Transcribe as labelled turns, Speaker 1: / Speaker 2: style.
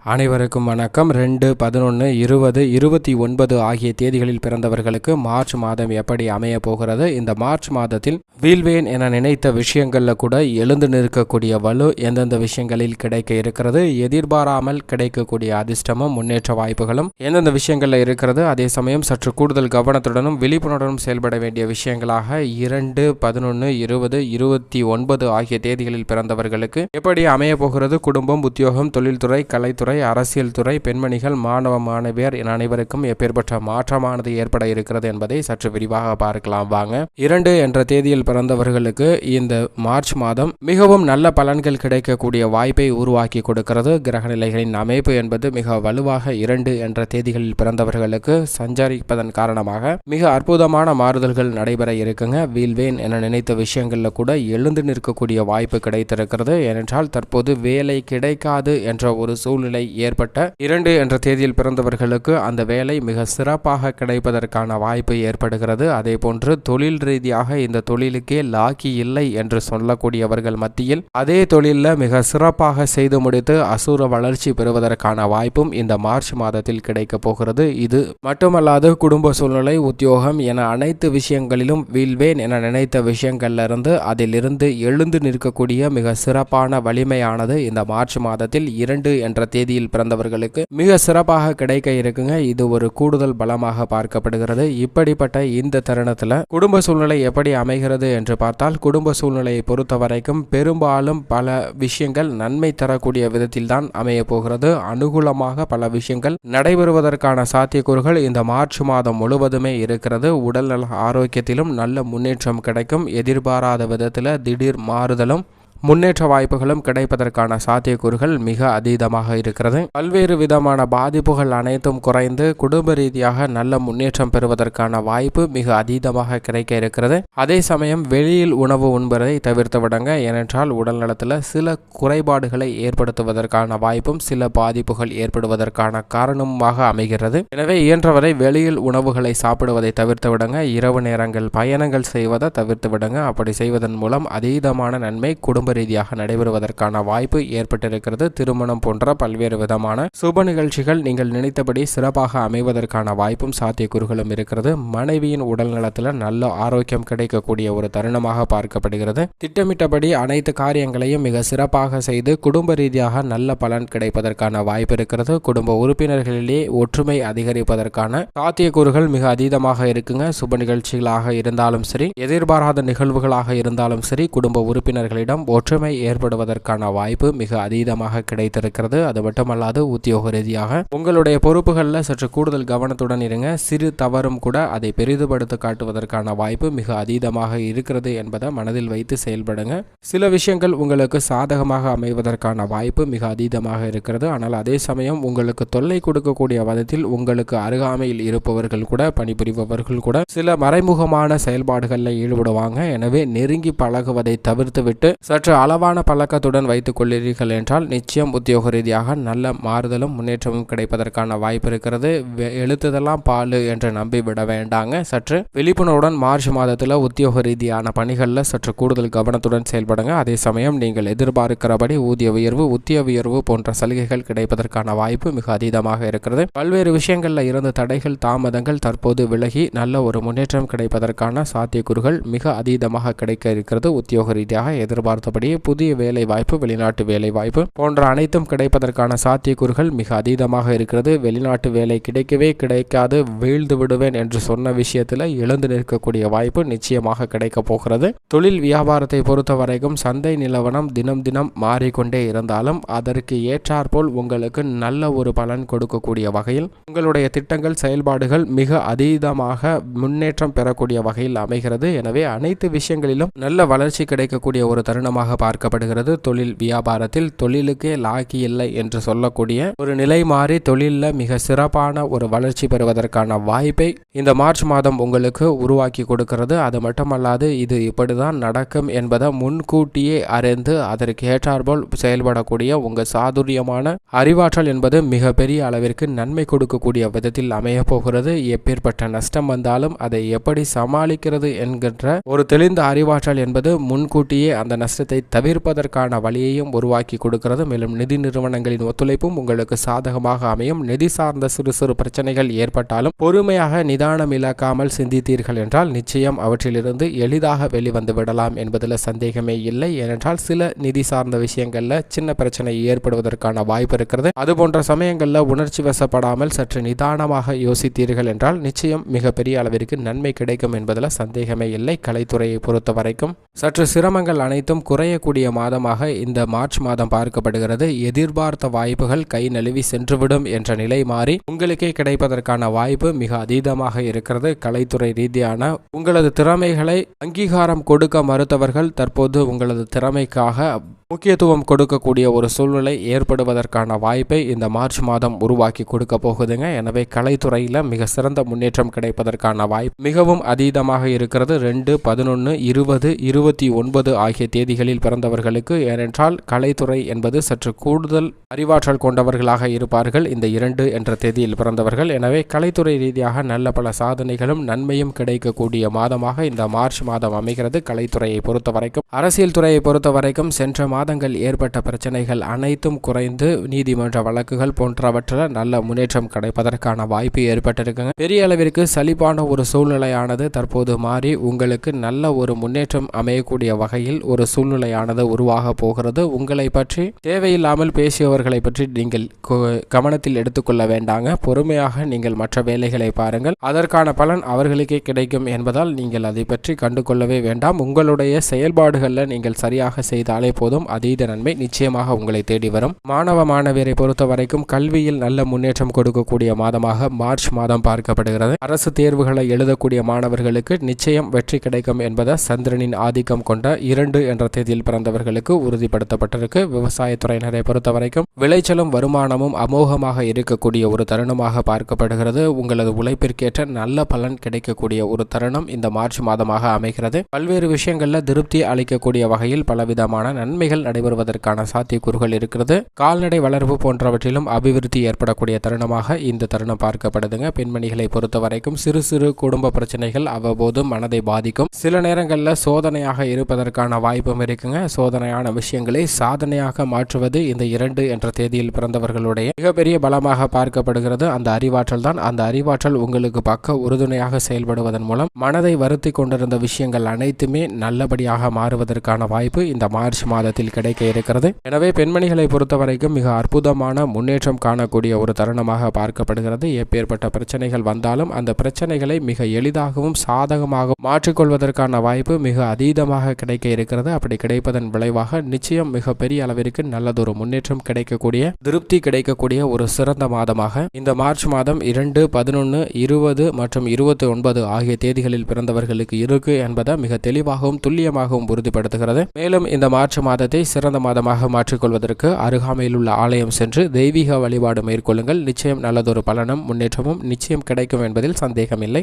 Speaker 1: அனைவருக்கும் வணக்கம். 2, 11, 20, 29 ஆகிய தேதிகளில் பிறந்தவர்களுக்கு மார்ச் மாதம் எப்படி அமைய போகிறது? இந்த மார்ச் மாதத்தில் வீழ்வேன் என நினைத்த விஷயங்கள்ல கூட எழுந்து நிற்கக்கூடிய வலு எந்தெந்த விஷயங்களில் கிடைக்க இருக்கிறது, எதிர்பாராமல் கிடைக்கக்கூடிய அதிர்ஷ்டமும் முன்னேற்ற வாய்ப்புகளும் எந்தெந்த விஷயங்கள்ல இருக்கிறது, அதே சமயம் சற்று கூடுதல் கவனத்துடனும் விழிப்புணர்வுடன் செயல்பட வேண்டிய விஷயங்களாக 2, 11, 20, 29 ஆகிய தேதிகளில் பிறந்தவர்களுக்கு எப்படி அமைய போகிறது? குடும்பம், உத்தியோகம், தொழில்துறை, கலைத்துறை, அரசியல் துறை, பெண்மணிகள், மாணவ மாணவியர் என அனைவருக்கும் எப்பேற்பட்ட மாற்றமானது ஏற்பட இருக்கிறது என்பதை சற்று விரிவாக பார்க்கலாம் வாங்க. 2 என்ற தேதியில் பிறந்தவர்களுக்கு இந்த மார்ச் மாதம் மிகவும் நல்ல பலன்கள் கிடைக்கக்கூடிய வாய்ப்பை உருவாக்கி கொடுக்கிறது. கிரகநிலைகளின் அமைப்பு என்பது மிக வலுவாக 2 என்ற தேதிகளில் பிறந்தவர்களுக்கு சஞ்சரிப்பதன் காரணமாக மிக அற்புதமான மாறுதல்கள் நடைபெற இருக்குங்க. வீழ்வேன் என நினைத்த விஷயங்கள்ல கூட எழுந்து நிற்கக்கூடிய வாய்ப்பு கிடைத்திருக்கிறது. ஏனென்றால் தற்போது வேலை கிடைக்காது என்ற ஒரு சூழ்நிலை ஏற்பட்ட 2 என்ற தேதியில் பிறந்தவர்களுக்கு அந்த வேலை மிக சிறப்பாக கிடைப்பதற்கான வாய்ப்பு ஏற்படுகிறது. அதே போன்று தொழில் ரீதியாக இந்த தொழிலுக்கே லாக்கி இல்லை என்று சொல்லக்கூடியவர்கள் மத்தியில் அதே தொழிலில் மிக சிறப்பாக செய்து முடித்து அசுர வளர்ச்சி பெறுவதற்கான வாய்ப்பும் இந்த மார்ச் மாதத்தில் கிடைக்க போகிறது. இது மட்டுமல்லாது குடும்ப சூழ்நிலை, உத்தியோகம் என அனைத்து விஷயங்களிலும் வீழ்வேன் என நினைத்த விஷயங்களிலிருந்து அதிலிருந்து எழுந்து நிற்கக்கூடிய மிக சிறப்பான வலிமையானது இந்த மார்ச் மாதத்தில் 2 என்ற தேதியில் பிறந்தவர்களுக்கு மிக சிறப்பாக கிடைக்க இருக்குங்க. இது ஒரு கூடுதல் பலமாக பார்க்கப்படுகிறது. இப்படிப்பட்ட இந்த தருணத்துல குடும்ப சூழ்நிலை எப்படி அமைகிறது என்று பார்த்தால், குடும்ப சூழ்நிலையை பொறுத்த வரைக்கும் பெரும்பாலும் பல விஷயங்கள் நன்மை தரக்கூடிய விதத்தில் தான் அமைய போகிறது. அனுகூலமாக பல விஷயங்கள் நடைபெறுவதற்கான சாத்தியக்கூறுகள் இந்த மார்ச் மாதம் முழுவதுமே இருக்கிறது. உடல்நல ஆரோக்கியத்திலும் நல்ல முன்னேற்றம் கிடைக்கும். எதிர்பாராத விதத்தில் திடீர் மாறுதலும் முன்னேற்ற வாய்ப்புகளும் கிடைப்பதற்கான சாத்தியக்கூறுகள் மிக அதீதமாக இருக்கிறது. பல்வேறு விதமான பாதிப்புகள் அனைத்தும் குறைந்து குடும்ப ரீதியாக நல்ல முன்னேற்றம் பெறுவதற்கான வாய்ப்பு மிக அதீதமாக கிடைக்க இருக்கிறது. அதே சமயம் வெளியில் உணவு உண்பதை தவிர்த்து விடுங்க. ஏனென்றால் உடல் நலத்தில் சில குறைபாடுகளை ஏற்படுத்துவதற்கான வாய்ப்பும் சில பாதிப்புகள் ஏற்படுவதற்கான காரணமாக அமைகிறது. எனவே இயன்றவரை வெளியில் உணவுகளை சாப்பிடுவதை தவிர்த்து விடுங்க. இரவு நேரங்கள் பயணங்கள் செய்வதை தவிர்த்து விடுங்க. அப்படி செய்வதன் மூலம் அதீதமான நன்மை குடும்ப ரீதியாக நடைபெறுவதற்கான வாய்ப்பு ஏற்பட்டிருக்கிறது. திருமணம் போன்ற பல்வேறு விதமான சுப நிகழ்ச்சிகள் நீங்கள் நினைத்தபடி சிறப்பாக அமைவதற்கான வாய்ப்பும் சாத்தியக்கூறுகளும் இருக்கிறது. மனைவியின் உடல் நலத்தில் நல்ல ஆரோக்கியம் கிடைக்கக்கூடிய ஒரு தருணமாக பார்க்கப்படுகிறது. திட்டமிட்டபடி அனைத்து காரியங்களையும் மிக சிறப்பாக செய்து குடும்ப ரீதியாக நல்ல பலன் கிடைப்பதற்கான வாய்ப்பு இருக்கிறது. குடும்ப உறுப்பினர்களிலே ஒற்றுமை அதிகரிப்பதற்கான சாத்தியக்கூறுகள் மிக அதீதமாக இருக்குங்க. சுப நிகழ்ச்சிகளாக இருந்தாலும் சரி, எதிர்பாராத நிகழ்வுகளாக இருந்தாலும் சரி, குடும்ப உறுப்பினர்களிடம் ஒற்றுமை ஏற்படுவதற்கான வாய்ப்பு மிக அதீதமாக கிடைத்திருக்கிறது. அது மட்டுமல்லாது உத்தியோக ரீதியாக உங்களுடைய பொறுப்புகளில் சற்று கூடுதல் கவனத்துடன் இருங்க. சிறு தவறும் கூட அதை பெரிதுபடுத்த காட்டுவதற்கான வாய்ப்பு மிக அதீதமாக இருக்கிறது என்பதை மனதில் வைத்து செயல்படுங்க. சில விஷயங்கள் உங்களுக்கு சாதகமாக அமைவதற்கான வாய்ப்பு மிக அதீதமாக இருக்கிறது. ஆனால் அதே சமயம் உங்களுக்கு தொல்லை கொடுக்கக்கூடிய விதத்தில் உங்களுக்கு அருகாமையில் இருப்பவர்கள் கூட, பணிபுரிபவர்கள் கூட சில மறைமுகமான செயல்பாடுகளில் ஈடுபடுவாங்க. எனவே நெருங்கி பழகுவதை தவிர்த்து விட்டு சற்று அளவான பழக்கத்துடன் வைத்துக் கொள்ளீர்கள் என்றால் நிச்சயம் உத்தியோக ரீதியாக நல்ல மாறுதலும் முன்னேற்றமும் கிடைப்பதற்கான வாய்ப்பு இருக்கிறது. எழுத்துதெல்லாம் பாலு என்று நம்பி விட வேண்டாங்க. சற்று விழிப்புணர்வுடன் மார்ச் மாதத்தில் உத்தியோக ரீதியான பணிகளில் சற்று கூடுதல் கவனத்துடன் செயல்படுங்க. அதே சமயம் நீங்கள் எதிர்பார்க்கிறபடி ஊதிய உயர்வு, உத்திய உயர்வு போன்ற சலுகைகள் கிடைப்பதற்கான வாய்ப்பு மிக அதீதமாக இருக்கிறது. பல்வேறு விஷயங்களில் இருந்த தடைகள், தாமதங்கள் தற்போது விலகி நல்ல ஒரு முன்னேற்றம் கிடைப்பதற்கான சாத்தியக்கூறுகள் மிக அதீதமாக கிடைக்க இருக்கிறது. உத்தியோக ரீதியாக எதிர்பார்த்தபடி புதிய வேலை வாய்ப்பு, வெளிநாட்டு வேலை வாய்ப்பு போன்ற அனைத்தும் கிடைப்பதற்கான சாத்தியக்கூறுகள் மிக அதீதமாக இருக்கிறது. வெளிநாட்டு வேலை கிடைக்கவே கிடைக்காது, வீழ்ந்து விடுவேன் என்று சொன்ன விஷயத்தில் எழுந்து நிற்கக்கூடிய வாய்ப்பு நிச்சயமாக கிடைக்க போகிறது. தொழில் வியாபாரத்தை பொறுத்த வரைக்கும் சந்தை நிலவரம் தினம் தினம் மாறிக்கொண்டே இருந்தாலும் அதற்கு ஏற்றாற்போல் உங்களுக்கு நல்ல ஒரு பலன் கொடுக்கக்கூடிய வகையில் உங்களுடைய திட்டங்கள், செயல்பாடுகள் மிக அதீதமாக முன்னேற்றம் பெறக்கூடிய வகையில் அமைகிறது. எனவே அனைத்து விஷயங்களிலும் நல்ல வளர்ச்சி கிடைக்கக்கூடிய ஒரு தருணமாக பார்க்கப்படுகிறது. தொழில் வியாபாரத்தில் தொழிலுக்கே லாக்கி இல்லை என்று சொல்லக்கூடிய ஒரு நிலை மாறி தொழிலில் மிக சிறப்பான ஒரு வளர்ச்சி பெறுவதற்கான வாய்ப்பை இந்த மார்ச் மாதம் உங்களுக்கு உருவாக்கி கொடுக்கிறது. அது மட்டுமல்லாது இது இப்படிதான் நடக்கும் என்பதை முன்கூட்டியே அறிந்து அதற்கு ஏற்றாற்போல் செயல்படக்கூடிய உங்கள் சாதுரியமான அறிவாற்றல் என்பது மிக பெரிய அளவிற்கு நன்மை கொடுக்கக்கூடிய விதத்தில் அமைய போகிறது. எப்பேற்பட்ட நஷ்டம் வந்தாலும் அதை எப்படி சமாளிக்கிறது என்கின்ற ஒரு தெளிந்த அறிவாற்றல் என்பது முன்கூட்டியே அந்த நஷ்டத்தை அழுத்தத்தை தவிர்ப்பதற்கான வழியையும் உருவாக்கி கொடுக்கிறது. மேலும் நிதி நிறுவனங்களின் ஒத்துழைப்பும் உங்களுக்கு சாதகமாக அமையும். நிதி சார்ந்த சிறு சிறு பிரச்சனைகள் ஏற்பட்டாலும் பொறுமையாக நிதானம் இழக்காமல் சிந்தித்தீர்கள் என்றால் நிச்சயம் அவற்றிலிருந்து எளிதாக வெளிவந்து விடலாம் என்பதில் சந்தேகமே இல்லை. ஏனென்றால் சில நிதி சார்ந்த விஷயங்கள்ல சின்ன பிரச்சனை ஏற்படுவதற்கான வாய்ப்பு இருக்கிறது. அதுபோன்ற சமயங்களில் உணர்ச்சி வசப்படாமல் சற்று நிதானமாக யோசித்தீர்கள் என்றால் நிச்சயம் மிகப்பெரிய அளவிற்கு நன்மை கிடைக்கும் என்பதில் சந்தேகமே இல்லை. கலைத்துறையை பொறுத்த வரைக்கும் சற்று சிரமங்கள் அனைத்தும் குறையக்கூடிய மாதமாக இந்த மார்ச் மாதம் பார்க்கப்படுகிறது. எதிர்பார்த்த வாய்ப்புகள் கை நழுவி சென்றுவிடும் என்ற நிலை மாறி உங்களுக்கே கிடைப்பதற்கான வாய்ப்பு மிக அதீதமாக இருக்கிறது. கலைத்துறை ரீதியான உங்களது திறமைகளை அங்கீகாரம் கொடுக்க மறுத்தவர்கள் தற்போது உங்களது திறமைக்காக முக்கியத்துவம் கொடுக்கக்கூடிய ஒரு சூழ்நிலை ஏற்படுவதற்கான வாய்ப்பை இந்த மார்ச் மாதம் உருவாக்கி கொடுக்க போகுதுங்க. எனவே கலைத்துறையில் மிக சிறந்த முன்னேற்றம் கிடைப்பதற்கான வாய்ப்பு மிகவும் அதீதமாக இருக்கிறது. 2, 11, 20, 29 ஆகிய தேதிகளில் பிறந்தவர்களுக்கு. ஏனென்றால் கலைத்துறை என்பது சற்று கூடுதல் அறிவாற்றல் கொண்டவர்களாக இருப்பார்கள் இந்த 2 என்ற தேதியில் பிறந்தவர்கள். எனவே கலைத்துறை ரீதியாக நல்ல பல சாதனைகளும் நன்மையும் கிடைக்கக்கூடிய மாதமாக இந்த மார்ச் மாதம் அமைகிறது. கலைத்துறையை பொறுத்த வரைக்கும் அரசியல் துறையை பொறுத்த வரைக்கும் சென்ற மாதங்கள் ஏற்பட்ட பிரச்சனைகள் அனைத்தும் குறைந்து நீதிமன்ற வழக்குகள் போன்றவற்றில் நல்ல முன்னேற்றம் கிடைப்பதற்கான வாய்ப்பு ஏற்பட்டிருக்குங்க. பெரிய அளவிற்கு சலிப்பான ஒரு சூழ்நிலையானது தற்போது மாறி உங்களுக்கு நல்ல ஒரு முன்னேற்றம் அமையக்கூடிய வகையில் ஒரு சூழ்நிலையானது உருவாக போகிறது. உங்களை பற்றி தேவையில்லாமல் பேசியவர்களை பற்றி நீங்கள் கவனத்தில் எடுத்துக்கொள்ள வேண்டாங்க. பொறுமையாக நீங்கள் மற்ற வேலைகளை பாருங்கள். அதற்கான பலன் அவர்களுக்கே கிடைக்கும் என்பதால் நீங்கள் அதை பற்றி கண்டுகொள்ளவே வேண்டாம். உங்களுடைய செயல்பாடுகளில் நீங்கள் சரியாக செய்தாலே போதும், அதீத நன்மை நிச்சயமாக உங்களை தேடி வரும். மாணவ மாணவியரை பொறுத்த வரைக்கும் கல்வியில் நல்ல முன்னேற்றம் கொடுக்கக்கூடிய மாதமாக மார்ச் மாதம் பார்க்கப்படுகிறது. அரசு தேர்வுகளை எழுதக்கூடிய மாணவர்களுக்கு நிச்சயம் வெற்றி கிடைக்கும் என்பதை சந்திரனின் ஆதிக்கம் கொண்ட 2 என்ற தேதியில் பிறந்தவர்களுக்கு உறுதிப்படுத்தப்பட்டிருக்கு. விவசாயத்துறையினரை பொறுத்த வரைக்கும் விளைச்சலும் வருமானமும் அமோகமாக இருக்கக்கூடிய ஒரு தருணமாக பார்க்கப்படுகிறது. உங்களது உழைப்பிற்கேற்ற நல்ல பலன் கிடைக்கக்கூடிய ஒரு தருணம் இந்த மார்ச் மாதமாக அமைகிறது. பல்வேறு விஷயங்கள்ல திருப்தி அளிக்கக்கூடிய வகையில் பலவிதமான நன்மைகள் நடைபெறுவதற்கான சாத்தியக்கூறுகள் இருக்கிறது. கால்நடை வளர்ப்பு போன்றவற்றிலும் அபிவிருத்தி ஏற்படக்கூடிய தருணமாக இந்த தருணம் பார்க்கப்படுதுங்க. பெண்மணிகளை பொறுத்த வரைக்கும் சிறு சிறு குடும்ப பிரச்சனைகள் அவ்வப்போது மனதை பாதிக்கும். சில நேரங்களில் சோதனையாக இருப்பதற்கான வாய்ப்பும் இருக்குங்க. சோதனையான விஷயங்களை சாதனையாக மாற்றுவது இந்த 2 என்ற தேதியில் பிறந்தவர்களுடைய மிகப்பெரிய பலமாக பார்க்கப்படுகிறது. அந்த அறிவாற்றல் தான். அந்த அறிவாற்றல் உங்களுக்கு பக்க உறுதுணையாக செயல்படுவதன் மூலம் மனதை வருத்தி கொண்டிருந்த விஷயங்கள் அனைத்துமே நல்லபடியாக மாறுவதற்கான வாய்ப்பு இந்த மார்ச் மாதத்தில் கிடைக்க இருக்கிறது. எனவே பெண்மணிகளை பொறுத்த வரைக்கும் மிக அற்புதமான முன்னேற்றம் காணக்கூடிய ஒரு தருணமாக பார்க்கப்படுகிறது. எப்பேற்பட்ட பிரச்சனைகள் வந்தாலும் அந்த பிரச்சனைகளை மிக எளிதாகவும் சாதகமாக மாற்றிக்கொள்வதற்கான வாய்ப்பு மிக அதீதமாக கிடைக்க இருக்கிறது. அப்படி கிடைப்பதன் விளைவாக நிச்சயம் மிக பெரிய அளவிற்கு நல்லதொரு முன்னேற்றம் கிடைக்கக்கூடிய, திருப்தி கிடைக்கக்கூடிய ஒரு சிறந்த மாதமாக இந்த மார்ச் மாதம் 2, 11, 20 மற்றும் 29 ஆகிய தேதிகளில் பிறந்தவர்களுக்கு இருக்கு என்பதை மிக தெளிவாகவும் துல்லியமாகவும் உறுதிப்படுத்துகிறது. மேலும் இந்த மார்ச் மாதத்தை சிறந்த மாதமாக மாற்றிக்கொள்வதற்கு அருகாமையில் உள்ள ஆலயம் சென்று தெய்வீக வழிபாடு மேற்கொள்ளுங்கள். நிச்சயம் நல்லதொரு பலனும் முன்னேற்றமும் நிச்சயம் கிடைக்கும் என்பதில் சந்தேகமில்லை.